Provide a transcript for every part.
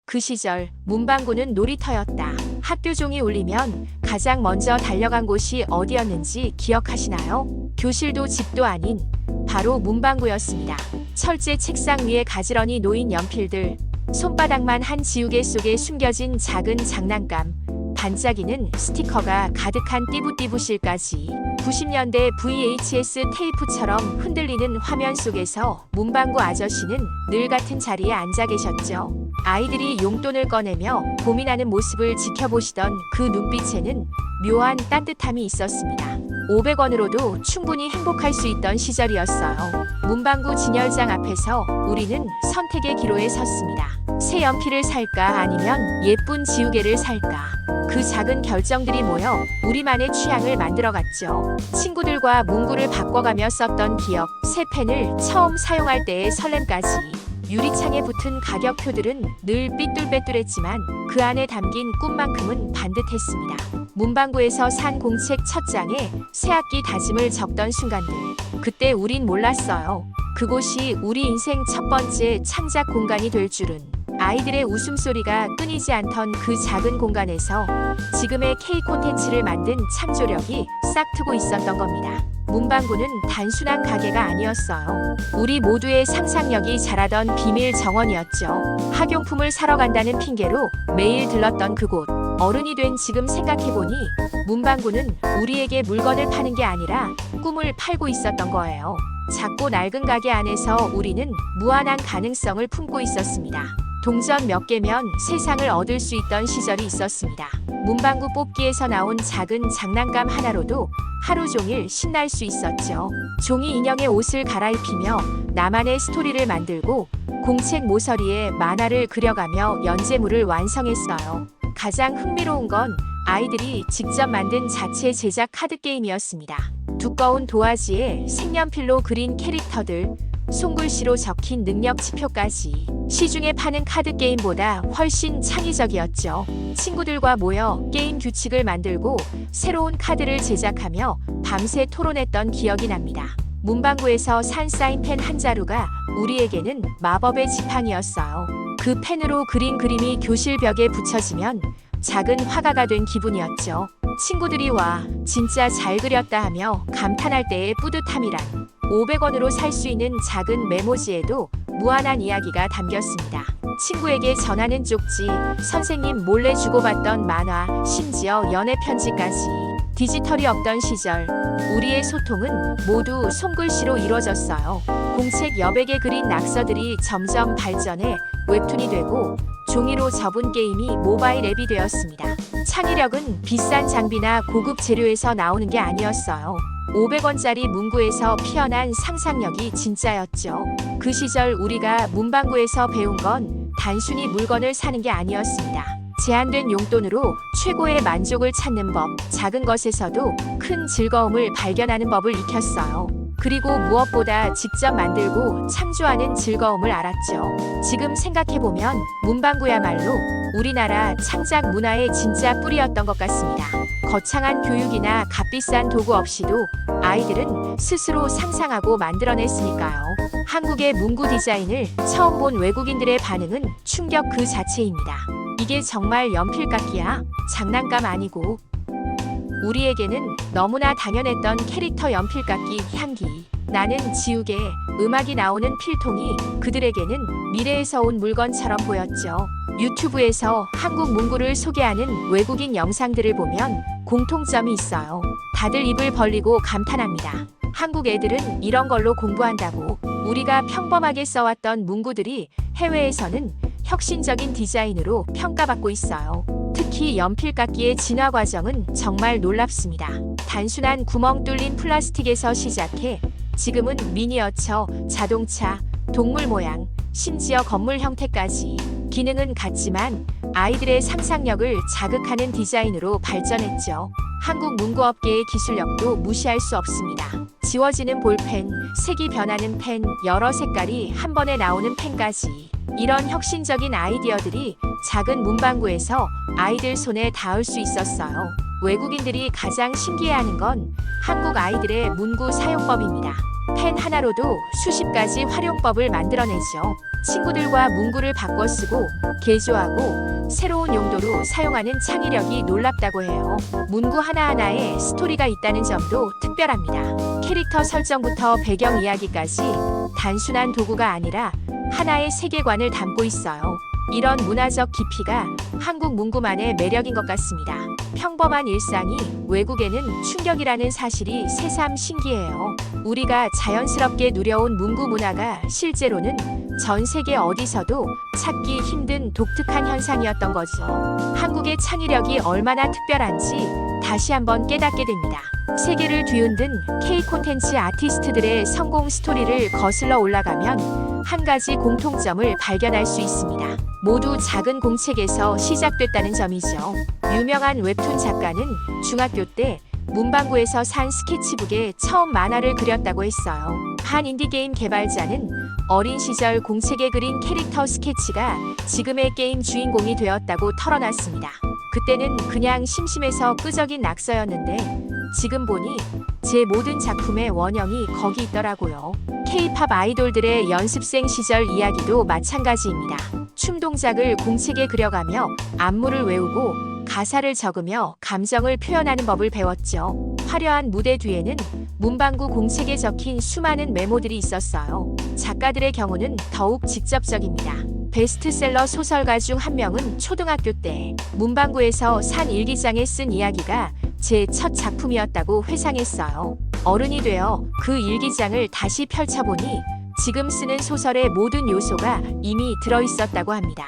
그 시절 문방구는 놀이터였다. 학교 종이 울리면 가장 먼저 달려간 곳이 어디였는지 기억하시나요? 교실도 집도 아닌 바로 문방구였습니다. 철제 책상 위에 가지런히 놓인 연필들, 손바닥만 한 지우개 속에 숨겨진 작은 장난감, 반짝이는 스티커가 가득한 띠부띠부실까지 90년대 VHS 테이프처럼 흔들리는 화면 속에서 문방구 아저씨는 늘 같은 자리에 앉아 계셨죠. 아이들이 용돈을 꺼내며 고민하는 모습을 지켜보시던 그 눈빛에는 묘한 따뜻함이 있었습니다. 500원으로도 충분히 행복할 수 있던 시절이었어요. 문방구 진열장 앞에서 우리는 선택의 기로에 섰습니다. 새 연필을 살까 아니면 예쁜 지우개를 살까. 그 작은 결정들이 모여 우리만의 취향을 만들어갔죠. 친구들과 문구를 바꿔가며 썼던 기억, 새 펜을 처음 사용할 때의 설렘까지. 유리창에 붙은 가격표들은 늘 삐뚤빼뚤했지만 그 안에 담긴 꿈만큼은 반듯했습니다. 문방구에서 산 공책 첫 장에 새학기 다짐을 적던 순간들. 그때 우린 몰랐어요. 그곳이 우리 인생 첫 번째 창작 공간이 될 줄은. 아이들의 웃음소리가 끊이지 않던 그 작은 공간에서 지금의 K 콘텐츠를 만든 창조력이 싹트고 있었던 겁니다. 문방구는 단순한 가게가 아니었어요. 우리 모두의 상상력이 자라던 비밀 정원이었죠. 학용품을 사러 간다는 핑계로 매일 들렀던 그곳. 어른이 된 지금 생각해보니 문방구는 우리에게 물건을 파는 게 아니라 꿈을 팔고 있었던 거예요. 작고 낡은 가게 안에서 우리는 무한한 가능성을 품고 있었습니다. 동전 몇 개면 세상을 얻을 수 있던 시절이 있었습니다. 문방구 뽑기에서 나온 작은 장난감 하나로도 하루 종일 신날 수 있었죠. 종이 인형의 옷을 갈아입히며 나만의 스토리를 만들고 공책 모서리에 만화를 그려가며 연재물을 완성했어요. 가장 흥미로운 건 아이들이 직접 만든 자체 제작 카드게임이었습니다. 두꺼운 도화지에 색연필로 그린 캐릭터들, 손글씨로 적힌 능력 지표까지. 시중에 파는 카드게임보다 훨씬 창의적이었죠. 친구들과 모여 게임 규칙을 만들고 새로운 카드를 제작하며 밤새 토론했던 기억이 납니다. 문방구에서 산 사인펜 한 자루가 우리에게는 마법의 지팡이였어요. 그 펜으로 그린 그림이 교실 벽에 붙여지면 작은 화가가 된 기분이었죠. 친구들이 와 진짜 잘 그렸다 하며 감탄할 때의 뿌듯함이란 500원으로 살 수 있는 작은 메모지에도 무한한 이야기가 담겼습니다. 친구에게 전하는 쪽지, 선생님 몰래 주고받던 만화, 심지어 연애 편지까지. 디지털이 없던 시절, 우리의 소통은 모두 손글씨로 이루어졌어요. 공책 여백에 그린 낙서들이 점점 발전해 웹툰이 되고 종이로 접은 게임이 모바일 앱이 되었습니다. 창의력은 비싼 장비나 고급 재료에서 나오는 게 아니었어요. 500원짜리 문구에서 피어난 상상력이 진짜였죠. 그 시절 우리가 문방구에서 배운 건 단순히 물건을 사는 게 아니었습니다. 제한된 용돈으로 최고의 만족을 찾는 법, 작은 것에서도 큰 즐거움을 발견하는 법을 익혔어요. 그리고 무엇보다 직접 만들고 창조하는 즐거움을 알았죠. 지금 생각해보면 문방구야말로 우리나라 창작 문화의 진짜 뿌리였던 것 같습니다. 거창한 교육이나 값비싼 도구 없이도 아이들은 스스로 상상하고 만들어냈으니까요. 한국의 문구 디자인을 처음 본 외국인들의 반응은 충격 그 자체입니다. 이게 정말 연필깎이야? 장난감 아니고. 우리에게는 너무나 당연했던 캐릭터 연필깎이 향기. 나는 지우개, 음악이 나오는 필통이 그들에게는 미래에서 온 물건처럼 보였죠. 유튜브에서 한국 문구를 소개하는 외국인 영상들을 보면 공통점이 있어요. 다들 입을 벌리고 감탄합니다. 한국 애들은 이런 걸로 공부한다고. 우리가 평범하게 써왔던 문구들이 해외에서는 혁신적인 디자인으로 평가받고 있어요. 특히 연필깎이의 진화 과정은 정말 놀랍습니다. 단순한 구멍 뚫린 플라스틱에서 시작해 지금은 미니어처, 자동차, 동물 모양, 심지어 건물 형태까지. 기능은 같지만 아이들의 상상력을 자극하는 디자인으로 발전했죠. 한국 문구업계의 기술력도 무시할 수 없습니다. 지워지는 볼펜, 색이 변하는 펜, 여러 색깔이 한 번에 나오는 펜까지. 이런 혁신적인 아이디어들이 작은 문방구에서 아이들 손에 닿을 수 있었어요. 외국인들이 가장 신기해하는 건 한국 아이들의 문구 사용법입니다. 펜 하나로도 수십 가지 활용법을 만들어내죠. 친구들과 문구를 바꿔 쓰고 개조하고 새로운 용도로 사용하는 창의력이 놀랍다고 해요. 문구 하나하나에 스토리가 있다는 점도 특별합니다. 캐릭터 설정부터 배경 이야기까지 단순한 도구가 아니라 하나의 세계관을 담고 있어요. 이런 문화적 깊이가 한국 문구만의 매력인 것 같습니다. 평범한 일상이 외국에는 충격이라는 사실이 새삼 신기해요. 우리가 자연스럽게 누려온 문구 문화가 실제로는 전 세계 어디서도 찾기 힘든 독특한 현상이었던 거죠. 한국의 창의력이 얼마나 특별한지 다시 한번 깨닫게 됩니다. 세계를 뒤흔든 K 콘텐츠 아티스트들의 성공 스토리를 거슬러 올라가면 한 가지 공통점을 발견할 수 있습니다. 모두 작은 공책에서 시작됐다는 점이죠. 유명한 웹툰 작가는 중학교 때 문방구에서 산 스케치북에 처음 만화를 그렸다고 했어요. 한 인디게임 개발자는 어린 시절 공책에 그린 캐릭터 스케치가 지금의 게임 주인공이 되었다고 털어놨습니다. 그때는 그냥 심심해서 끄적인 낙서였는데 지금 보니 제 모든 작품의 원형이 거기 있더라고요. K-팝 아이돌들의 연습생 시절 이야기도 마찬가지입니다. 춤 동작을 공책에 그려가며 안무를 외우고 가사를 적으며 감정을 표현하는 법을 배웠죠. 화려한 무대 뒤에는 문방구 공책에 적힌 수많은 메모들이 있었어요. 작가들의 경우는 더욱 직접적입니다. 베스트셀러 소설가 중 한 명은 초등학교 때 문방구에서 산 일기장에 쓴 이야기가 제 첫 작품이었다고 회상했어요. 어른이 되어 그 일기장을 다시 펼쳐보니 지금 쓰는 소설의 모든 요소가 이미 들어있었다고 합니다.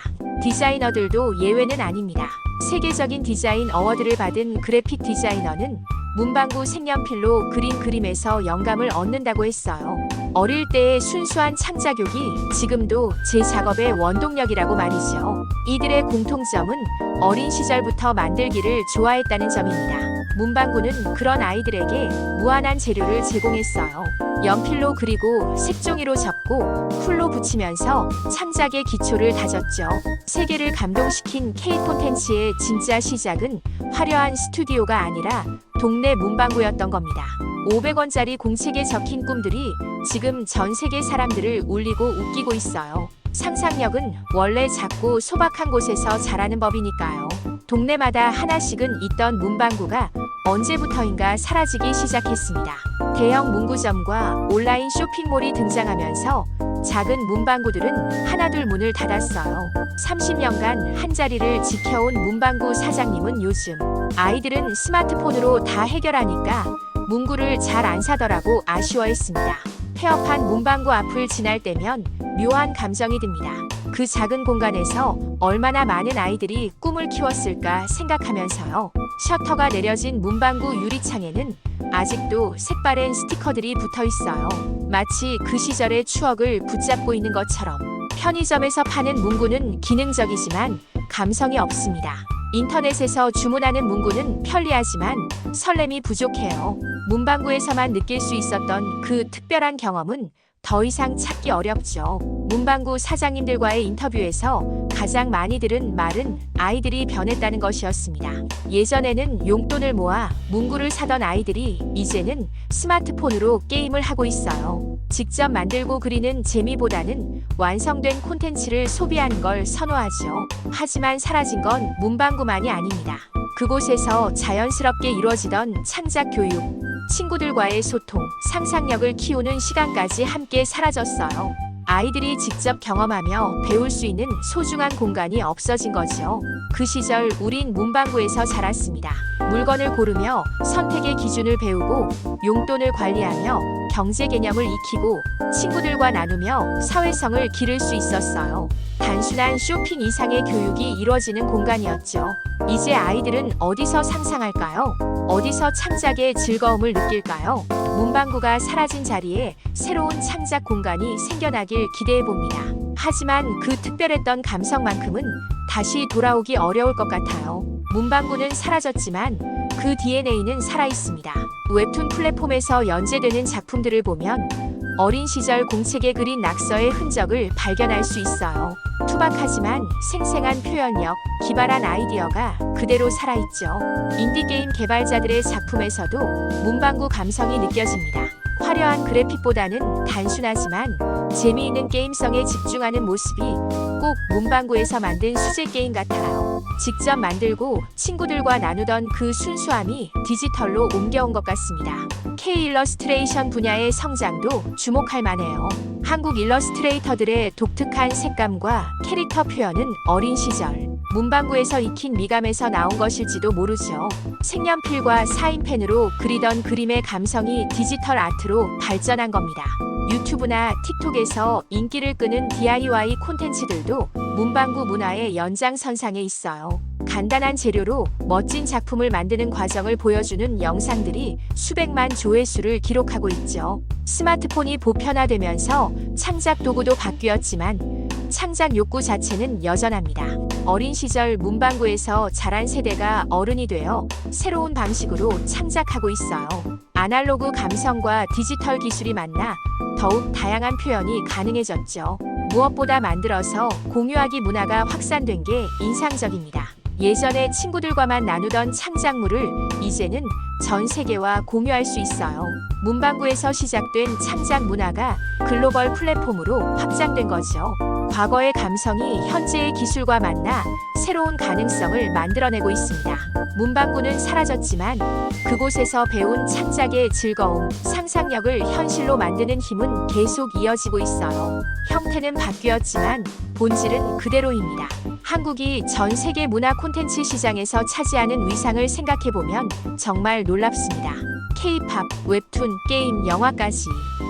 디자이너들도 예외는 아닙니다. 세계적인 디자인 어워드를 받은 그래픽 디자이너는 문방구 색연필로 그린 그림에서 영감을 얻는다고 했어요. 어릴 때의 순수한 창작욕이 지금도 제 작업의 원동력이라고 말이죠. 이들의 공통점은 어린 시절부터 만들기를 좋아했다는 점입니다. 문방구는 그런 아이들에게 무한한 재료를 제공했어요. 연필로 그리고 색종이로 접고 풀로 붙이면서 창작의 기초를 다졌죠. 세계를 감동시킨 K 콘텐츠의 진짜 시작은 화려한 스튜디오가 아니라 동네 문방구였던 겁니다. 500원짜리 공책에 적힌 꿈들이 지금 전 세계 사람들을 울리고 웃기고 있어요. 상상력은 원래 작고 소박한 곳에서 자라는 법이니까요. 동네마다 하나씩은 있던 문방구가 언제부터인가 사라지기 시작했습니다. 대형 문구점과 온라인 쇼핑몰이 등장하면서 작은 문방구들은 하나둘 문을 닫았어요. 30년간 한 자리를 지켜온 문방구 사장님은 요즘 아이들은 스마트폰으로 다 해결하니까 문구를 잘 안 사더라고 아쉬워했습니다. 폐업한 문방구 앞을 지날 때면 묘한 감정이 듭니다. 그 작은 공간에서 얼마나 많은 아이들이 꿈을 키웠을까 생각하면서요. 셔터가 내려진 문방구 유리창에는 아직도 색바랜 스티커들이 붙어 있어요. 마치 그 시절의 추억을 붙잡고 있는 것처럼. 편의점에서 파는 문구는 기능적이지만 감성이 없습니다. 인터넷에서 주문하는 문구는 편리하지만 설렘이 부족해요. 문방구에서만 느낄 수 있었던 그 특별한 경험은 더 이상 찾기 어렵죠. 문방구 사장님들과의 인터뷰에서 가장 많이 들은 말은 아이들이 변했다는 것이었습니다. 예전에는 용돈을 모아 문구를 사던 아이들이 이제는 스마트폰으로 게임을 하고 있어요. 직접 만들고 그리는 재미보다는 완성된 콘텐츠를 소비하는 걸 선호하죠. 하지만 사라진 건 문방구만이 아닙니다. 그곳에서 자연스럽게 이루어지던 창작 교육, 친구들과의 소통, 상상력을 키우는 시간까지 함께 사라졌어요. 아이들이 직접 경험하며 배울 수 있는 소중한 공간이 없어진 거죠. 그 시절 우린 문방구에서 자랐습니다. 물건을 고르며 선택의 기준을 배우고 용돈을 관리하며 경제 개념을 익히고 친구들과 나누며 사회성을 기를 수 있었어요. 단순한 쇼핑 이상의 교육이 이루어지는 공간이었죠. 이제 아이들은 어디서 상상할까요? 어디서 창작의 즐거움을 느낄까요? 문방구가 사라진 자리에 새로운 창작 공간이 생겨나길 기대해봅니다. 하지만 그 특별했던 감성만큼은 다시 돌아오기 어려울 것 같아요. 문방구는 사라졌지만 그 DNA는 살아있습니다. 웹툰 플랫폼에서 연재되는 작품들을 보면 어린 시절 공책에 그린 낙서의 흔적을 발견할 수 있어요. 투박하지만 생생한 표현력, 기발한 아이디어가 그대로 살아있죠. 인디게임 개발자들의 작품에서도 문방구 감성이 느껴집니다. 화려한 그래픽보다는 단순하지만 재미있는 게임성에 집중하는 모습이 꼭 문방구에서 만든 수제 게임 같아요. 직접 만들고 친구들과 나누던 그 순수함이 디지털로 옮겨온 것 같습니다. K 일러스트레이션 분야의 성장도 주목할 만해요. 한국 일러스트레이터들의 독특한 색감과 캐릭터 표현은 어린 시절 문방구에서 익힌 미감에서 나온 것일지도 모르죠. 색연필과 사인펜으로 그리던 그림의 감성이 디지털 아트로 발전한 겁니다. 유튜브나 틱톡에서 인기를 끄는 DIY 콘텐츠들도 문방구 문화의 연장선상에 있어요. 간단한 재료로 멋진 작품을 만드는 과정을 보여주는 영상들이 수백만 조회수를 기록하고 있죠. 스마트폰이 보편화되면서 창작 도구도 바뀌었지만 창작 욕구 자체는 여전합니다. 어린 시절 문방구에서 자란 세대가 어른이 되어 새로운 방식으로 창작하고 있어요. 아날로그 감성과 디지털 기술이 만나 더욱 다양한 표현이 가능해졌죠. 무엇보다 만들어서 공유하기 문화가 확산된 게 인상적입니다. 예전에 친구들과만 나누던 창작물을 이제는 전 세계와 공유할 수 있어요. 문방구에서 시작된 창작 문화가 글로벌 플랫폼으로 확장된 거죠. 과거의 감성이 현재의 기술과 만나 새로운 가능성을 만들어내고 있습니다. 문방구는 사라졌지만 그곳에서 배운 창작의 즐거움, 상상력을 현실로 만드는 힘은 계속 이어지고 있어요. 형태는 바뀌었지만 본질은 그대로입니다. 한국이 전 세계 문화 콘텐츠 시장에서 차지하는 위상을 생각해보면 정말 놀랍습니다. K-팝, 웹툰, 게임, 영화까지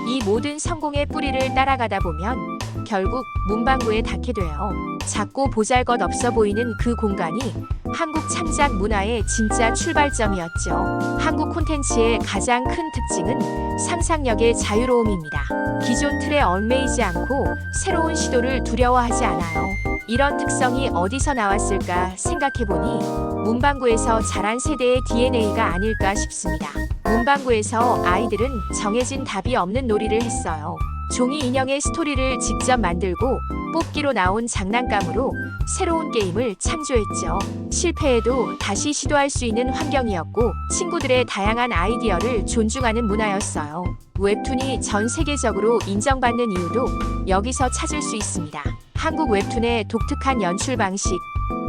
이 모든 성공의 뿌리를 따라가다 보면 결국 문방구에 닿게 돼요. 작고 보잘것없어 보이는 그 공간이 한국 창작 문화의 진짜 출발점이었죠. 한국 콘텐츠의 가장 큰 특징은 상상력의 자유로움입니다. 기존 틀에 얽매이지 않고 새로운 시도를 두려워하지 않아요. 이런 특성이 어디서 나왔을까 생각해보니 문방구에서 자란 세대의 DNA가 아닐까 싶습니다. 문방구에서 아이들은 정해진 답이 없는 놀이를 했어요. 종이 인형의 스토리를 직접 만들고 뽑기로 나온 장난감으로 새로운 게임을 창조했죠. 실패해도 다시 시도할 수 있는 환경이었고 친구들의 다양한 아이디어를 존중하는 문화였어요. 웹툰이 전 세계적으로 인정받는 이유도 여기서 찾을 수 있습니다. 한국 웹툰의 독특한 연출 방식,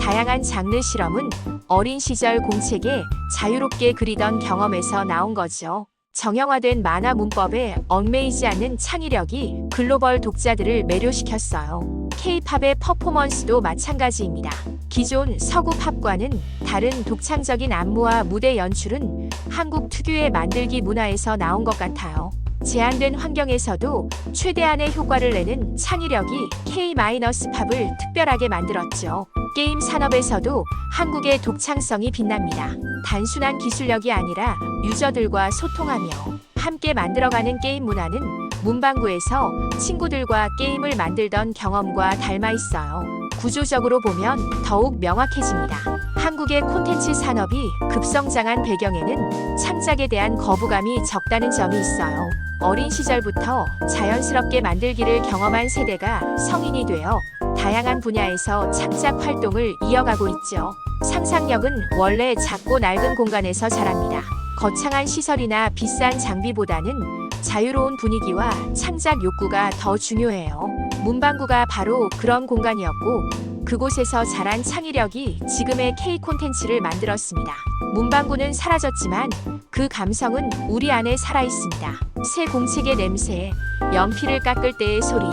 다양한 장르 실험은 어린 시절 공책에 자유롭게 그리던 경험에서 나온 거죠. 정형화된 만화 문법에 얽매이지 않는 창의력이 글로벌 독자들을 매료시켰어요. K-팝의 퍼포먼스도 마찬가지입니다. 기존 서구 팝과는 다른 독창적인 안무와 무대 연출은 한국 특유의 만들기 문화에서 나온 것 같아요. 제한된 환경에서도 최대한의 효과를 내는 창의력이 K-팝을 특별하게 만들었죠. 게임 산업에서도 한국의 독창성이 빛납니다. 단순한 기술력이 아니라 유저들과 소통하며 함께 만들어가는 게임 문화는 문방구에서 친구들과 게임을 만들던 경험과 닮아 있어요. 구조적으로 보면 더욱 명확해집니다. 한국의 콘텐츠 산업이 급성장한 배경에는 창작에 대한 거부감이 적다는 점이 있어요. 어린 시절부터 자연스럽게 만들기를 경험한 세대가 성인이 되어 다양한 분야에서 창작 활동을 이어가고 있죠. 상상력은 원래 작고 낡은 공간에서 자랍니다. 거창한 시설이나 비싼 장비보다는 자유로운 분위기와 창작 욕구가 더 중요해요. 문방구가 바로 그런 공간이었고 그곳에서 자란 창의력이 지금의 K 콘텐츠를 만들었습니다. 문방구는 사라졌지만 그 감성은 우리 안에 살아있습니다. 새 공책의 냄새, 연필을 깎을 때의 소리,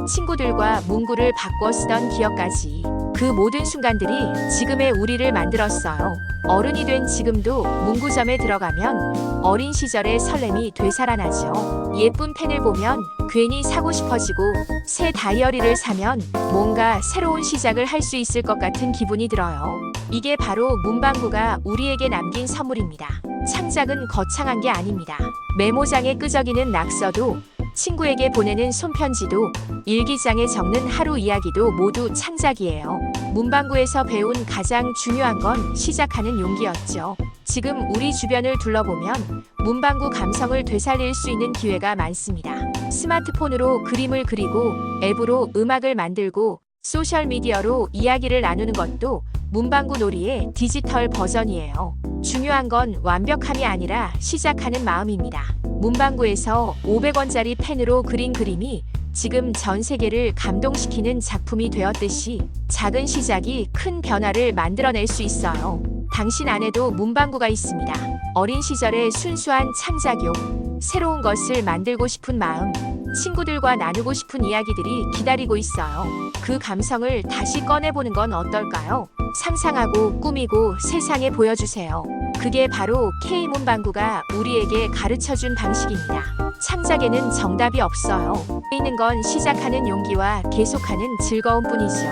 친구들과 문구를 바꿔 쓰던 기억까지 그 모든 순간들이 지금의 우리를 만들었어요. 어른이 된 지금도 문구점에 들어가면 어린 시절의 설렘이 되살아나죠. 예쁜 펜을 보면 괜히 사고 싶어지고 새 다이어리를 사면 뭔가 새로운 시작을 할 수 있을 것 같은 기분이 들어요. 이게 바로 문방구가 우리에게 남긴 선물입니다. 창작은 거창한 게 아닙니다. 메모장에 끄적이는 낙서도 친구에게 보내는 손편지도 일기장에 적는 하루 이야기도 모두 창작이에요. 문방구에서 배운 가장 중요한 건 시작하는 용기였죠. 지금 우리 주변을 둘러보면 문방구 감성을 되살릴 수 있는 기회가 많습니다. 스마트폰으로 그림을 그리고 앱으로 음악을 만들고 소셜미디어로 이야기를 나누는 것도 문방구 놀이의 디지털 버전이에요. 중요한 건 완벽함이 아니라 시작하는 마음입니다. 문방구에서 500원짜리 펜으로 그린 그림이 지금 전 세계를 감동시키는 작품이 되었듯이 작은 시작이 큰 변화를 만들어낼 수 있어요. 당신 안에도 문방구가 있습니다. 어린 시절의 순수한 창작욕, 새로운 것을 만들고 싶은 마음, 친구들과 나누고 싶은 이야기들이 기다리고 있어요. 그 감성을 다시 꺼내보는 건 어떨까요? 상상하고 꾸미고 세상에 보여주세요. 그게 바로 K문방구가 우리에게 가르쳐준 방식입니다. 창작에는 정답이 없어요. 있는 건 시작하는 용기와 계속하는 즐거움뿐이죠.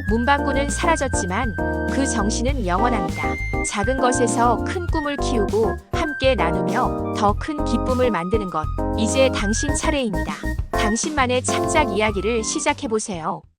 문방구는 사라졌지만 그 정신은 영원합니다. 작은 것에서 큰 꿈을 키우고 함께 나누며 더 큰 기쁨을 만드는 것. 이제 당신 차례입니다. 당신만의 창작 이야기를 시작해보세요.